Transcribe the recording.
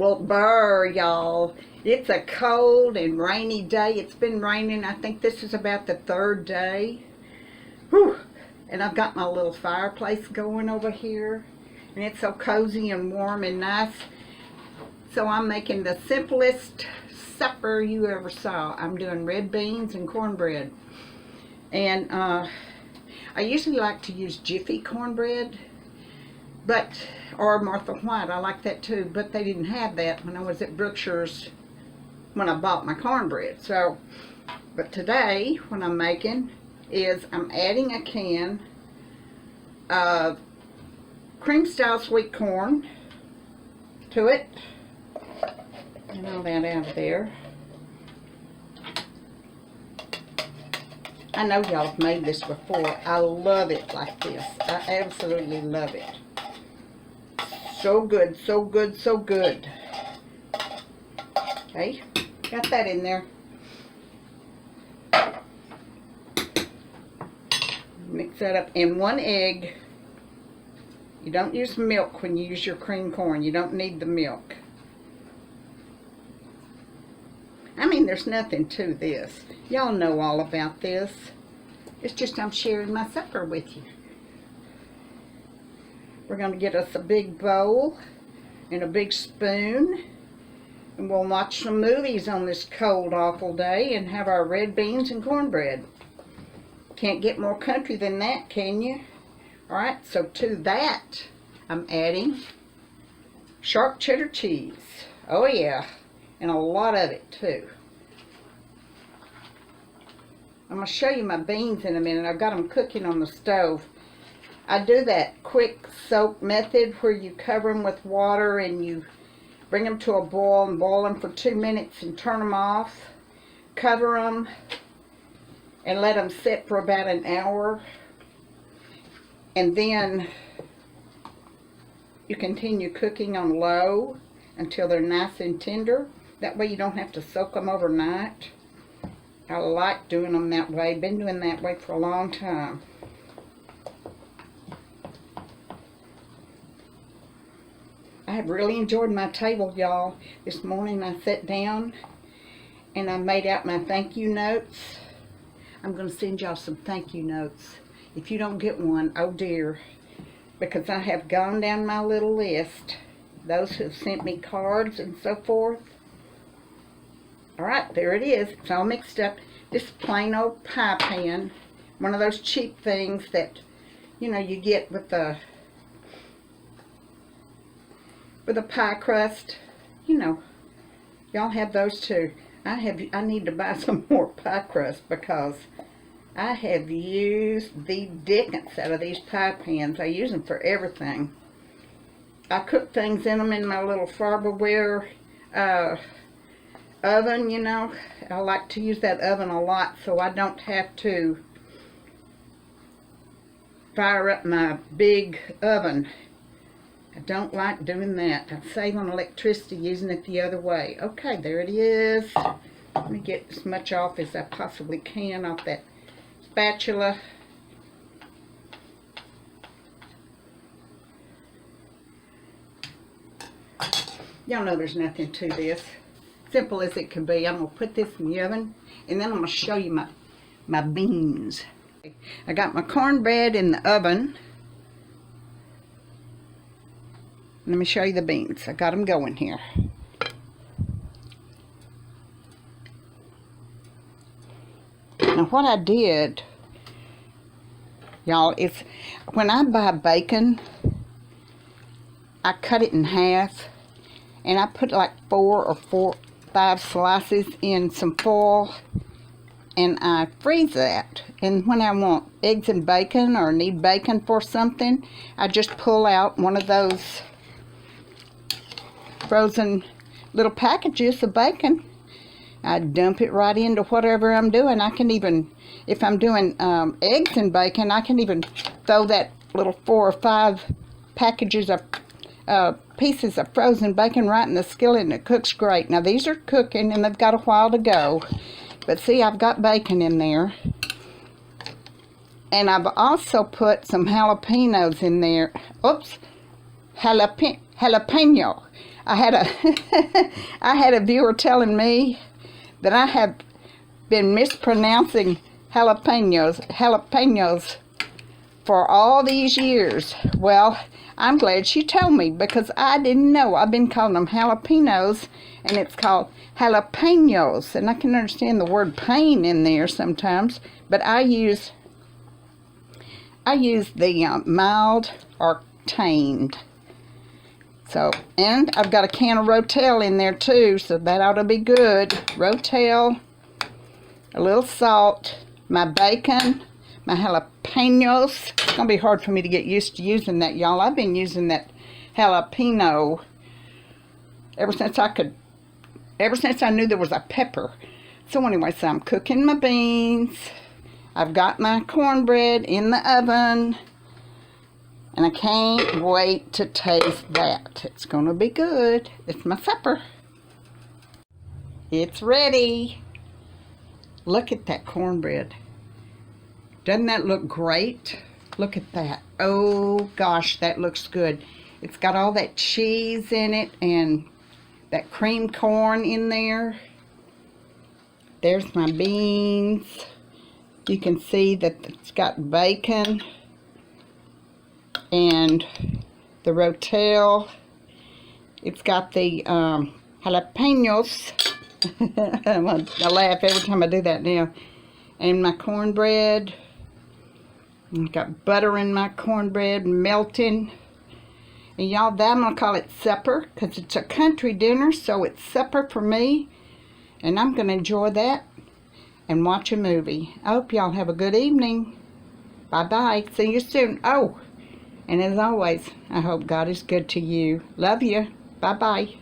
little burr, y'all. It's a cold and rainy day. It's been raining. I think this is about the third day. Whew. And I've got my little fireplace going over here. And it's so cozy and warm and nice. So I'm making the simplest supper you ever saw. I'm doing red beans and cornbread. And I usually like to use Jiffy cornbread. Or Martha White, I like that too, but they didn't have that when I was at Brookshire's when I bought my cornbread. So, but today, what I'm making is I'm adding a can of cream style sweet corn to it. And all that out of there. I know y'all have made this before. I love it like this. I absolutely love it. So good, so good, so good. Okay, got that in there. Mix that up. And 1 egg. You don't use milk when you use your cream corn. You don't need the milk. I mean, there's nothing to this. Y'all know all about this. It's just I'm sharing my supper with you. We're going to get us a big bowl and a big spoon. And we'll watch some movies on this cold, awful day and have our red beans and cornbread. Can't get more country than that, can you? Alright, so to that, I'm adding sharp cheddar cheese. Oh yeah, and a lot of it too. I'm going to show you my beans in a minute. I've got them cooking on the stove. I do that quick soak method where you cover them with water and you bring them to a boil and boil them for 2 minutes and turn them off. Cover them and let them sit for about an hour. And then you continue cooking on low until they're nice and tender. That way you don't have to soak them overnight. I like doing them that way. Been doing that way for a long time. I have really enjoyed my table, y'all. This morning I sat down and I made out my thank you notes. I'm going to send y'all some thank you notes. If you don't get one, oh dear. Because I have gone down my little list. Those who have sent me cards and so forth. Alright, there it is. It's all mixed up. This plain old pie pan. One of those cheap things that, you know, you get with a pie crust. You know, y'all have those too. I need to buy some more pie crust because I have used the dickens out of these pie pans. I use them for everything. I cook things in them in my little Farberware oven, you know. I like to use that oven a lot so I don't have to fire up my big oven. I don't like doing that. I save on electricity using it the other way. Okay, there it is. Let me get as much off as I possibly can off that spatula. Y'all know there's nothing to this. Simple as it can be. I'm going to put this in the oven and then I'm going to show you my beans. I got my cornbread in the oven. Let me show you the beans. I got them going here. Now what I did, y'all, is when I buy bacon, I cut it in half and I put like 4 or 5 slices in some foil and I freeze that. And when I want eggs and bacon or need bacon for something, I just pull out one of those frozen little packages of bacon. I dump it right into whatever I'm doing. I can even, if I'm doing eggs and bacon, I can even throw that little 4 or 5 packages of pieces of frozen bacon right in the skillet and it cooks great. Now these are cooking and they've got a while to go. But see, I've got bacon in there. And I've also put some jalapenos in there. Oops, jalapeno. I had a I had a viewer telling me that I have been mispronouncing jalapenos for all these years. Well, I'm glad she told me, because I didn't know. I've been calling them jalapenos, and it's called jalapenos. And I can understand the word pain in there sometimes, but I use the mild or tamed. So, and I've got a can of Rotel in there too, so that ought to be good. Rotel, a little salt, my bacon, my jalapenos. It's going to be hard for me to get used to using that, y'all. I've been using that jalapeno ever since I knew there was a pepper. So anyway, so I'm cooking my beans. I've got my cornbread in the oven. And I can't wait to taste that. It's going to be good. It's my supper. It's ready. Look at that cornbread. Doesn't that look great? Look at that. Oh gosh, that looks good. It's got all that cheese in it and that cream corn in there. There's my beans. You can see that it's got bacon and the Rotel. It's got the jalapenos. I laugh every time I do that now. And my cornbread. I've got butter in my cornbread melting. And y'all, I'm going to call it supper, because it's a country dinner, so it's supper for me. And I'm going to enjoy that and watch a movie. I hope y'all have a good evening. Bye-bye. See you soon. Oh, and as always, I hope God is good to you. Love you. Bye-bye.